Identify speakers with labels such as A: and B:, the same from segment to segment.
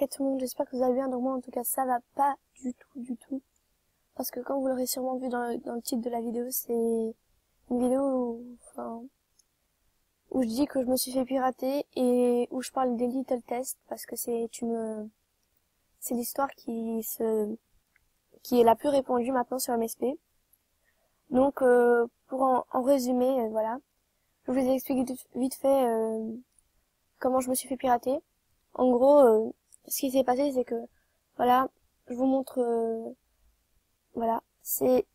A: Hey tout le monde, j'espère que vous allez bien. Donc moi en tout cas ça va pas du tout. Parce que comme vous l'aurez sûrement vu dans le titre de la vidéo, c'est une vidéo où je dis que je me suis fait pirater et où je parle des little tests parce que c'est l'histoire qui est la plus répandue maintenant sur MSP. Donc pour en résumer, voilà, je vous explique vite fait comment je me suis fait pirater. En gros, ce qui s'est passé, c'est que, voilà, je vous montre, voilà, c'est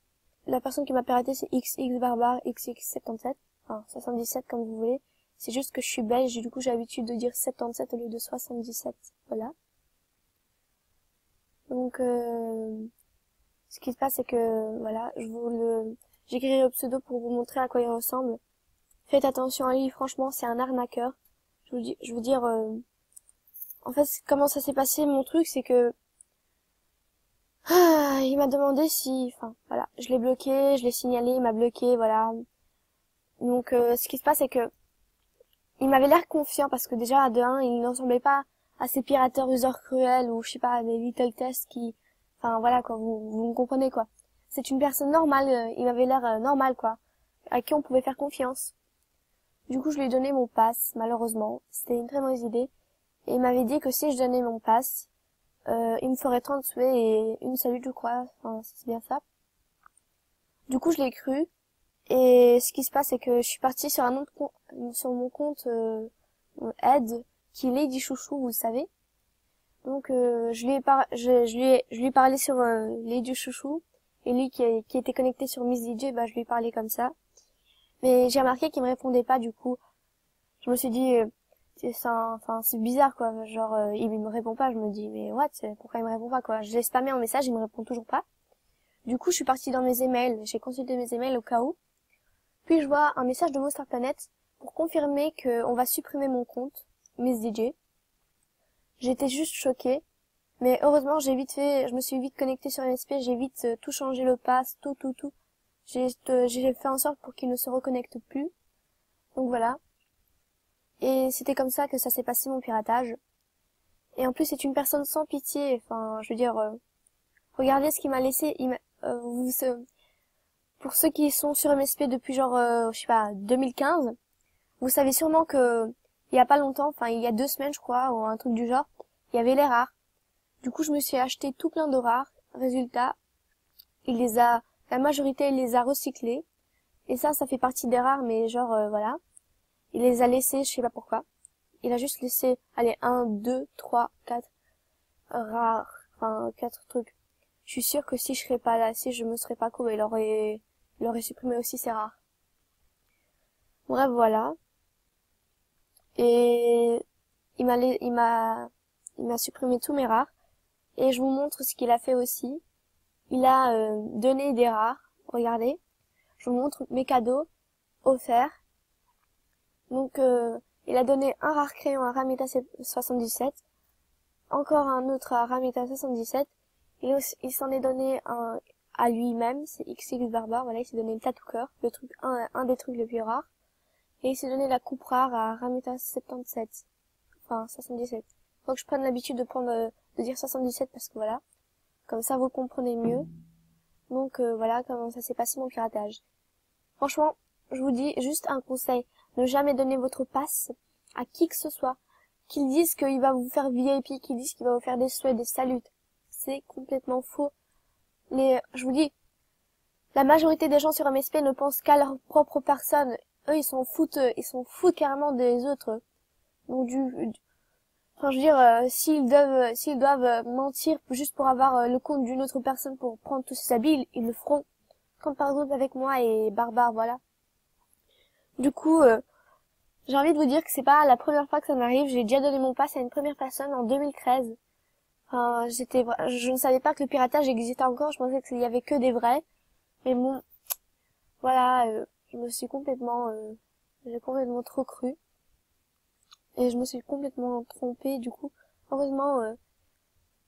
A: la personne qui m'a piraté, c'est XX XX77, enfin 77 comme vous voulez. C'est juste que je suis belge et du coup j'ai l'habitude de dire 77 au lieu de 77, voilà. Donc, ce qui se passe, c'est que, voilà, j'écrirai le pseudo pour vous montrer à quoi il ressemble. Faites attention à lui, franchement, c'est un arnaqueur. Je veux dire, en fait, comment ça s'est passé, mon truc, c'est que, il m'a demandé si, enfin, voilà, je l'ai bloqué, je l'ai signalé, il m'a bloqué, voilà. Donc, ce qui se passe, c'est que, il m'avait l'air confiant parce que déjà, de un, il ne ressemblait pas à ces pirateurs useurs cruels ou, je sais pas, des little tests qui, enfin, voilà, quoi, vous me comprenez, quoi. C'est une personne normale, il m'avait l'air normal, quoi, à qui on pouvait faire confiance. Du coup, je lui ai donné mon pass, malheureusement. C'était une très mauvaise idée. Et il m'avait dit que si je donnais mon pass, il me ferait 30 souhaits et une salute, je crois. Enfin, c'est bien ça. Du coup, je l'ai cru. Et ce qui se passe, c'est que je suis partie sur un autre compte, sur mon compte Aide, qui est Lady Chouchou, vous le savez. Donc, je lui ai parlé sur Lady Chouchou. Et lui qui était connecté sur Miss DJ, bah, je lui ai parlé comme ça. Mais j'ai remarqué qu'il me répondait pas, du coup. Je me suis dit, c'est bizarre, quoi. Genre, il me répond pas, je me dis, mais pourquoi il me répond pas, quoi. Je l'ai spammé en message, il me répond toujours pas. Du coup, je suis partie dans mes emails, j'ai consulté mes emails au cas où. Puis je vois un message de Monster Planet pour confirmer qu'on va supprimer mon compte, Miss DJ. J'étais juste choquée. Mais heureusement, je me suis vite connectée sur MSP, j'ai vite tout changé le pass, tout. J'ai fait en sorte pour qu'il ne se reconnecte plus. Donc voilà. Et c'était comme ça que ça s'est passé mon piratage. Et en plus, c'est une personne sans pitié. Enfin, je veux dire, regardez ce qu'il m'a laissé. Pour ceux qui sont sur MSP depuis genre, je sais pas, 2015, vous savez sûrement que il y a pas longtemps, enfin il y a 2 semaines je crois, ou un truc du genre, il y avait les rares. Du coup, je me suis acheté tout plein de rares. Résultat, la majorité, il les a recyclés. Et ça fait partie des rares, mais genre, voilà. Il les a laissés, je sais pas pourquoi. Il a juste laissé, allez, 1, 2, 3, 4 rares, enfin 4 trucs. Je suis sûre que si je serais pas là, si je me serais pas coupé, il aurait supprimé aussi ses rares. Bref, voilà. Et il m'a supprimé tous mes rares. Et je vous montre ce qu'il a fait aussi. Il a donné des rares. Regardez. Je vous montre mes cadeaux offerts. Donc, il a donné un rare crayon à Ramita 77. Encore un autre à Ramita 77. Il s'en est donné un à lui-même. C'est XX Barbare. Voilà, il s'est donné le tatou cœur. Un des trucs les plus rares. Et il s'est donné la coupe rare à Ramita 77. Enfin, 77. Faut que je prenne l'habitude de dire 77 parce que voilà. Comme ça, vous comprenez mieux. Donc, voilà comment ça s'est passé mon piratage. Franchement, je vous dis juste un conseil. Ne jamais donner votre passe à qui que ce soit. Qu'ils disent qu'il va vous faire VIP, qu'ils disent qu'il va vous faire des souhaits, des salutes. C'est complètement faux. Je vous dis, la majorité des gens sur MSP ne pensent qu'à leur propre personne. Eux, ils s'en foutent carrément des autres. Donc enfin, je veux dire, s'ils doivent mentir juste pour avoir le compte d'une autre personne pour prendre tous ses habits, ils le feront. Comme par exemple avec moi et Barbare, voilà. Du coup, j'ai envie de vous dire que c'est pas la première fois que ça m'arrive. J'ai déjà donné mon pass à une première personne en 2013. Enfin, je ne savais pas que le piratage existait encore. Je pensais qu'il y avait que des vrais. Mais bon, voilà, j'ai complètement trop cru. Et je me suis complètement trompée, du coup. Heureusement,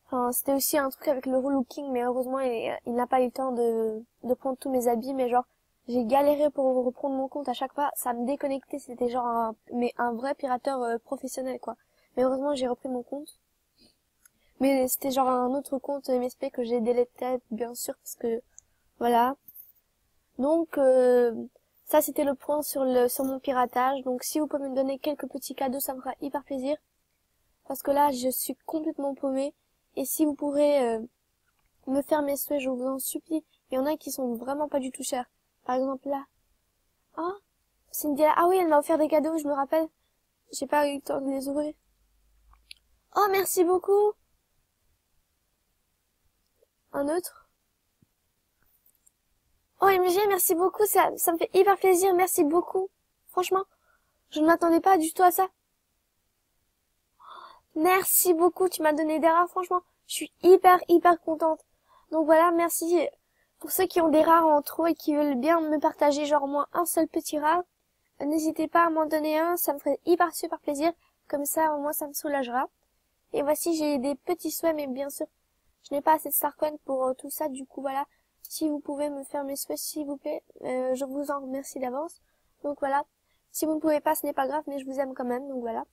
A: enfin, c'était aussi un truc avec le relooking, mais heureusement, il n'a pas eu le temps de prendre tous mes habits, mais genre, j'ai galéré pour reprendre mon compte à chaque fois, ça me déconnectait, c'était genre un vrai pirateur professionnel, quoi. Mais heureusement, j'ai repris mon compte. Mais c'était genre un autre compte MSP que j'ai délété, bien sûr, parce que, voilà. Donc, ça c'était le point sur mon piratage. Donc, si vous pouvez me donner quelques petits cadeaux, ça me fera hyper plaisir. Parce que là, je suis complètement paumée. Et si vous pourrez me faire mes souhaits, je vous en supplie. Il y en a qui sont vraiment pas du tout chers. Par exemple, là. Ah, Cindy, ah oui, elle m'a offert des cadeaux, je me rappelle. J'ai pas eu le temps de les ouvrir. Oh, merci beaucoup. Un autre. Oh, MG, merci beaucoup, ça me fait hyper plaisir, merci beaucoup. Franchement, je ne m'attendais pas du tout à ça. Merci beaucoup, tu m'as donné des rares, franchement. Je suis hyper contente. Donc voilà, merci pour ceux qui ont des rares en trop et qui veulent bien me partager, genre moi, un seul petit rare. N'hésitez pas à m'en donner un, ça me ferait hyper super plaisir. Comme ça, au moins, ça me soulagera. Et voici, j'ai des petits souhaits, mais bien sûr, je n'ai pas assez de Starcoin pour tout ça. Du coup, voilà, si vous pouvez me faire mes souhaits, s'il vous plaît, je vous en remercie d'avance. Donc voilà, si vous ne pouvez pas, ce n'est pas grave, mais je vous aime quand même. Donc voilà.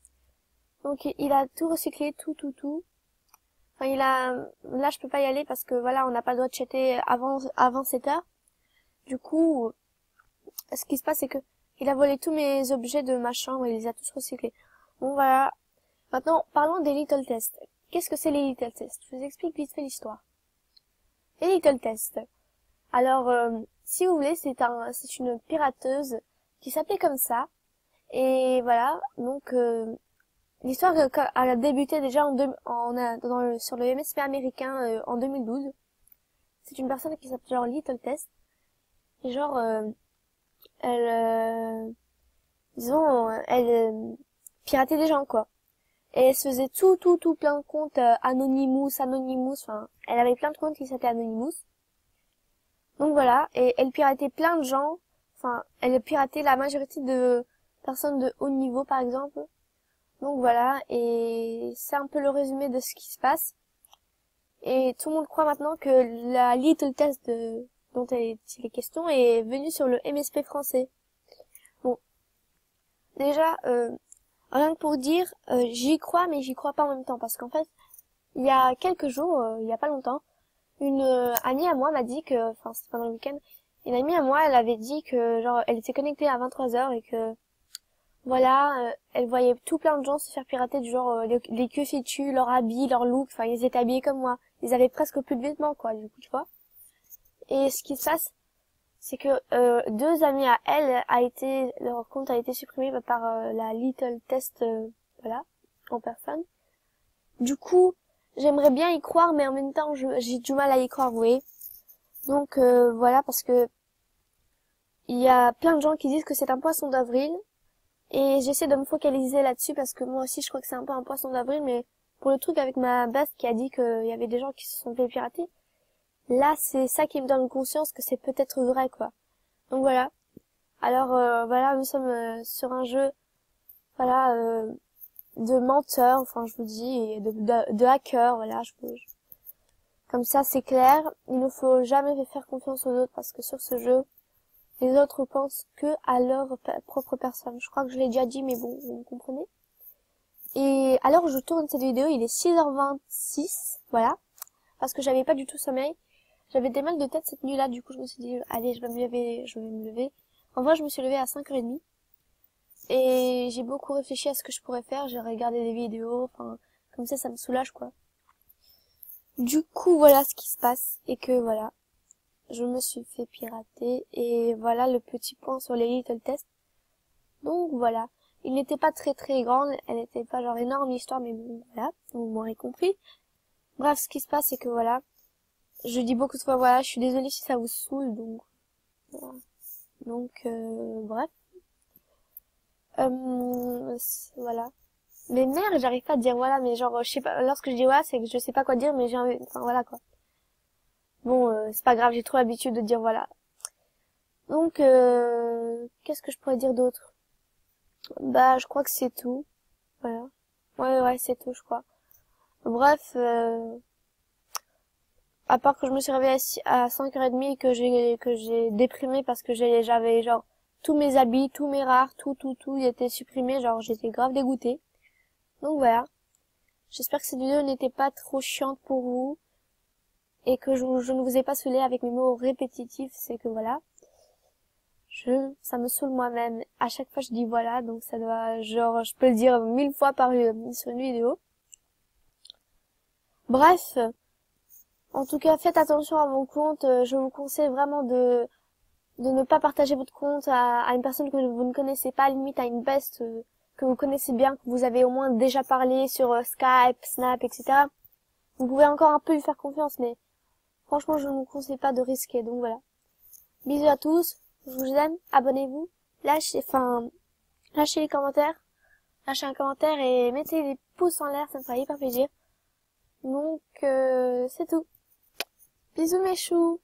A: Donc il a tout recyclé, tout. Enfin, là, je peux pas y aller parce que voilà, on n'a pas le droit de chatter avant 7 heures. Du coup, ce qui se passe, c'est que il a volé tous mes objets de ma chambre et il les a tous recyclés. Bon, voilà. Maintenant, parlons des Little Tests. Qu'est-ce que c'est les Little Tests? Je vous explique vite fait l'histoire. Les Little Tests. Alors, si vous voulez, c'est une pirateuse qui s'appelait comme ça. Et voilà, donc l'histoire a débuté déjà sur le MSP américain en 2012. C'est une personne qui s'appelle genre Little Test. Et genre, elle, disons, elle piratait des gens, quoi. Et elle se faisait tout plein de comptes Anonymous, enfin, elle avait plein de comptes qui s'appelaient Anonymous. Donc voilà, et elle piratait plein de gens, enfin, elle piratait la majorité de personnes de haut niveau, par exemple. Donc voilà, et c'est un peu le résumé de ce qui se passe. Et tout le monde croit maintenant que la Little Test dont il est question est venue sur le MSP français. Bon, déjà, rien que pour dire, j'y crois, mais j'y crois pas en même temps, parce qu'en fait, il y a quelques jours, il y a pas longtemps, une amie à moi m'a dit que, enfin c'était pendant le week-end, une amie à moi, elle avait dit que genre elle était connectée à 23 heures et que voilà, elle voyait tout plein de gens se faire pirater du genre les queues fétues, leur habit, leur look, enfin ils étaient habillés comme moi, ils avaient presque plus de vêtements quoi, du coup tu vois. Et ce qui se passe, c'est que deux amis à elle leur compte a été supprimé par la Little Test, voilà, en personne. Du coup, j'aimerais bien y croire, mais en même temps, j'ai du mal à y croire, vous voyez. Donc voilà, parce que il y a plein de gens qui disent que c'est un poisson d'avril, et j'essaie de me focaliser là-dessus parce que moi aussi, je crois que c'est un peu un poisson d'avril, mais pour le truc avec ma best qui a dit qu'il y avait des gens qui se sont fait pirater, là, c'est ça qui me donne conscience que c'est peut-être vrai, quoi. Donc voilà. Alors voilà, nous sommes sur un jeu, voilà, de menteurs, enfin je vous dis, et de hackers, voilà, comme ça c'est clair. Il ne faut jamais faire confiance aux autres parce que sur ce jeu, les autres pensent que à leur propre personne. Je crois que je l'ai déjà dit, mais bon, vous me comprenez. Et alors je tourne cette vidéo, il est 6h26, voilà, parce que j'avais pas du tout sommeil. J'avais des mal de tête cette nuit-là, du coup je me suis dit, allez, je vais me lever. En vrai, je me suis levée à 5h30. Et j'ai beaucoup réfléchi à ce que je pourrais faire, j'ai regardé des vidéos, enfin, comme ça me soulage, quoi. Du coup, voilà ce qui se passe, et que voilà, je me suis fait pirater, et voilà le petit point sur les Little Tests. Donc voilà, il n'était pas très grand, elle n'était pas genre énorme l'histoire, mais bon, voilà, vous m'aurez compris. Bref, ce qui se passe, c'est que voilà, je dis beaucoup de fois, voilà, je suis désolée si ça vous saoule, donc, voilà. Donc, bref. Voilà. Mais merde, j'arrive pas à dire voilà, mais genre, je sais pas, lorsque je dis voilà, c'est que je sais pas quoi dire, mais enfin voilà quoi. Bon, c'est pas grave, j'ai trop l'habitude de dire voilà. Donc, qu'est-ce que je pourrais dire d'autre? Bah, je crois que c'est tout. Voilà. Ouais, c'est tout, je crois. Bref, à part que je me suis réveillée à 5h30 et que j'ai déprimé parce que j'avais genre tous mes habits, tous mes rares, tout, ils étaient supprimés, genre j'étais grave dégoûtée. Donc voilà. J'espère que cette vidéo n'était pas trop chiante pour vous et que je ne vous ai pas saoulé avec mes mots répétitifs. C'est que voilà, ça me saoule moi-même. À chaque fois, je dis voilà, donc ça doit, genre, je peux le dire 1000 fois sur une vidéo. Bref, en tout cas, faites attention à mon compte. Je vous conseille vraiment de ne pas partager votre compte à une personne que vous ne connaissez pas, limite à une best que vous connaissez bien, que vous avez au moins déjà parlé sur Skype, Snap, etc. Vous pouvez encore un peu lui faire confiance, mais franchement, je ne vous conseille pas de risquer. Donc voilà. Bisous à tous. Je vous aime. Abonnez-vous. Lâchez les commentaires. Lâchez un commentaire et mettez des pouces en l'air. Ça me fera hyper plaisir. Donc, c'est tout. Bisous mes choux.